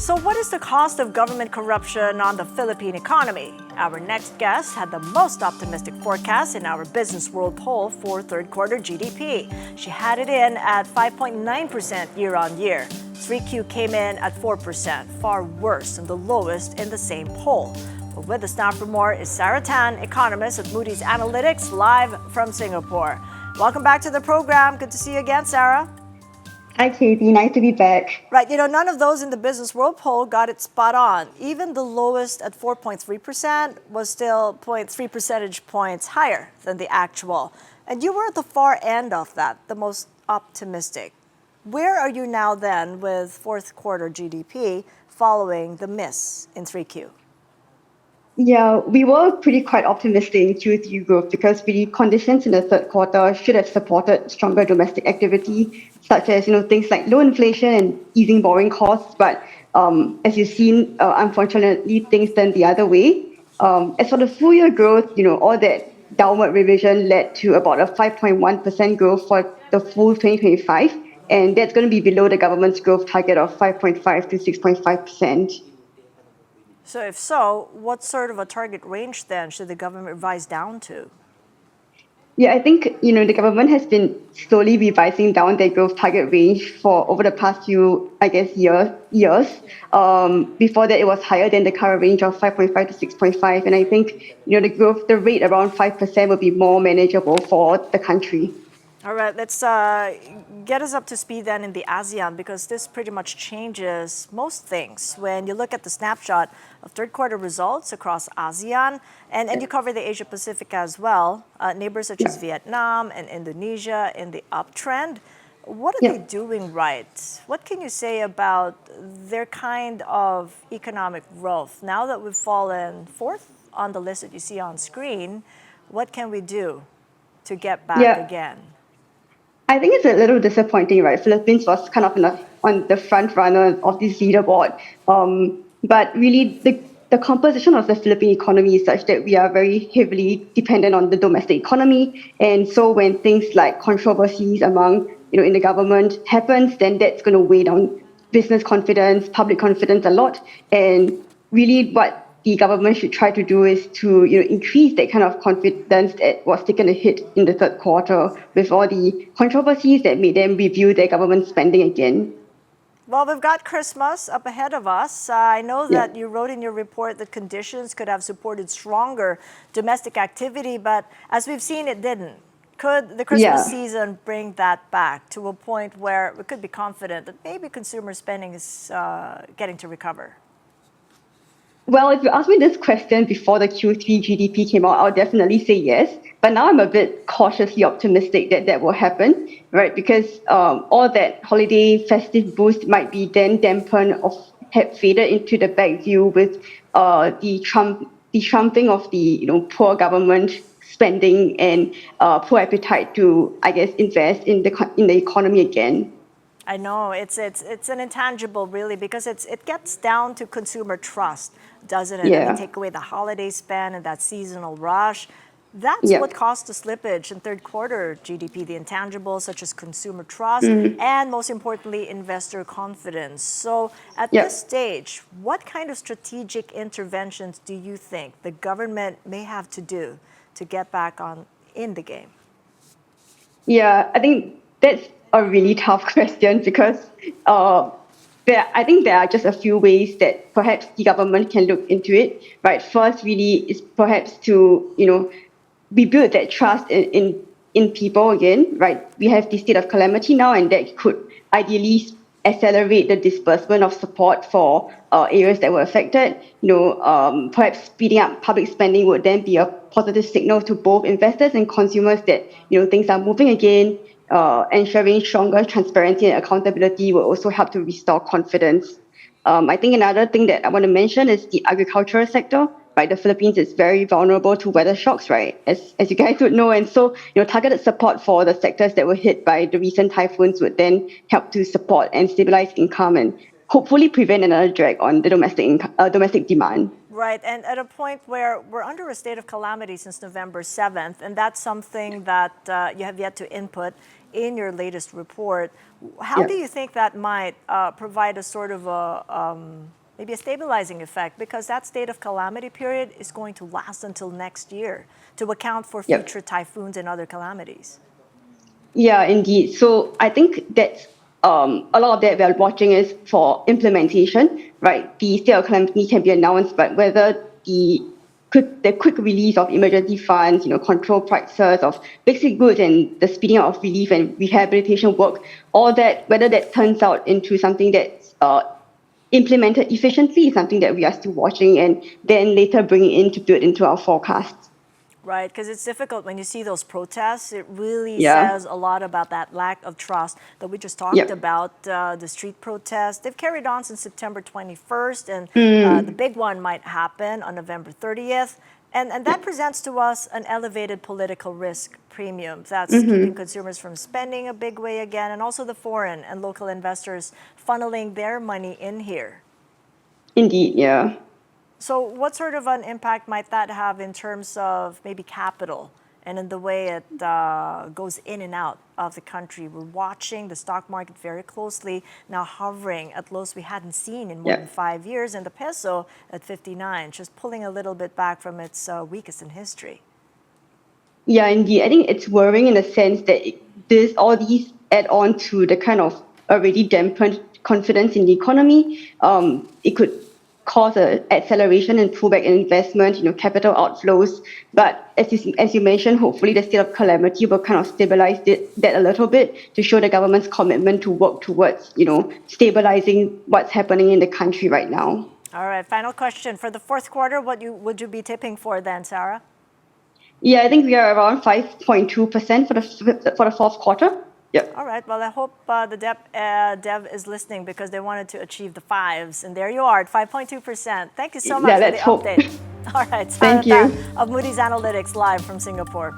So what is the cost of government corruption on the Philippine economy? Our next guest had the most optimistic forecast in our Business World poll for third quarter GDP. She had it in at 5.9% year on year. 3Q came in at 4%, far worse than the lowest in the same poll. But with us now for more is Sarah Tan, economist at Moody's Analytics, live from Singapore. Welcome back to the program. Good to see you again, Sarah. Hi, Katie. Nice to be back. Right, none of those in the Business World poll got it spot on. Even the lowest at 4.3% was still 0.3 percentage points higher than the actual. And you were at the far end of that, the most optimistic. Where are you now then with fourth quarter GDP following the miss in 3Q? Yeah, we were quite optimistic in Q3 growth because the conditions in the third quarter should have supported stronger domestic activity, such as things like low inflation and easing borrowing costs. But as you've seen, unfortunately, things turned the other way. As for the full year growth, all that downward revision led to about a 5.1% growth for the full 2025, and that's going to be below the government's growth target of 5.5 to 6.5%. So if so, what sort of a target range then should the government revise down to? Yeah, I think, the government has been slowly revising down their growth target range for over the past few, years. Before that, it was higher than the current range of 5.5 to 6.5. And I think, the rate around 5% will be more manageable for the country. All right, let's get us up to speed then in the ASEAN, because this pretty much changes most things. When you look at the snapshot of third quarter results across ASEAN, and you cover the Asia Pacific as well, neighbors such as Vietnam and Indonesia in the uptrend. What are they doing right? What can you say about their kind of economic growth? Now that we've fallen fourth on the list that you see on screen, what can we do to get back again? I think it's a little disappointing, right? Philippines was kind of on the front runner of this leaderboard. But really, the composition of the Philippine economy is such that we are very heavily dependent on the domestic economy. And so when things like controversies among, in the government happens, then that's going to weigh down business confidence, public confidence a lot. And really what the government should try to do is to increase that kind of confidence that was taken a hit in the third quarter with all the controversies that made them review their government spending again. Well, we've got Christmas up ahead of us. I know that you wrote in your report that conditions could have supported stronger domestic activity, but as we've seen, it didn't. Could the Christmas season bring that back to a point where we could be confident that maybe consumer spending is getting to recover? Well, if you asked me this question before the Q3 GDP came out, I'll definitely say yes. But now I'm a bit cautiously optimistic that will happen, right? Because all that holiday festive boost might be then dampened or have faded into the back view with the trumping of the poor government spending and poor appetite to, invest in the economy again. I know it's an intangible, really, because it gets down to consumer trust, doesn't it? Yeah. I mean, take away the holiday spend and that seasonal rush. That's what caused the slippage in third quarter GDP, the intangibles such as consumer trust and, most importantly, investor confidence. So at this stage, what kind of strategic interventions do you think the government may have to do to get back in the game? Yeah, I think that's a really tough question because I think there are just a few ways that perhaps the government can look into it. Right, first really is perhaps to rebuild that trust in people again. Right, we have the state of calamity now, and that could ideally accelerate the disbursement of support for areas that were affected. Perhaps speeding up public spending would then be a positive signal to both investors and consumers that things are moving again. Ensuring stronger transparency and accountability will also help to restore confidence. I think another thing that I want to mention is the agricultural sector. Right, the Philippines is very vulnerable to weather shocks, right? As you guys would know, and so targeted support for the sectors that were hit by the recent typhoons would then help to support and stabilize income and hopefully prevent another drag on the domestic demand. Right, and at a point where we're under a state of calamity since November 7th, and that's something that you have yet to input in your latest report. How Yeah. do you think that might provide a sort of maybe a stabilizing effect? Because that state of calamity period is going to last until next year to account for Yeah. future typhoons and other calamities. Yeah, indeed. So I think that's a lot of that we are watching is for implementation, right? The state of calamity can be announced, but whether the quick release of emergency funds, control prices of basic goods and the speeding up of relief and rehabilitation work, all that, whether that turns out into something that's implemented efficiently is something that we are still watching and then later bringing in to build into our forecasts. Right, because it's difficult when you see those protests. It really Yeah. says a lot about that lack of trust that we just talked Yep. about. The street protests, they've carried on since September 21st, and the Mm. big one might happen on November 30th. And that Yep. presents to us an elevated political risk premium that's keeping Mm-hmm. consumers from spending a big way again, and also the foreign and local investors funneling their money in here. Indeed, yeah. So, what sort of an impact might that have in terms of maybe capital and in the way it goes in and out of the country? We're watching the stock market very closely, now hovering at lows we hadn't seen in more than Yep. 5 years, and the peso at 59, just pulling a little bit back from its weakest in history. Yeah, indeed. I think it's worrying in the sense that all these add on to the kind of already dampened confidence in the economy. It could cause an acceleration and pullback in investment, capital outflows. But as you mentioned, hopefully the state of calamity will kind of stabilize that a little bit to show the government's commitment to work towards, stabilizing what's happening in the country right now. All right, final question. For the fourth quarter, would you be tipping for then, Sarah? Yeah, I think we are around 5.2% for the fourth quarter. Yep. All right. Well, I hope the Dev is listening because they wanted to achieve the fives. And there you are at 5.2%. Thank you so much Yeah, for the let's hope. update. All right. Sarah Thank Tan you. of Moody's Analytics live from Singapore.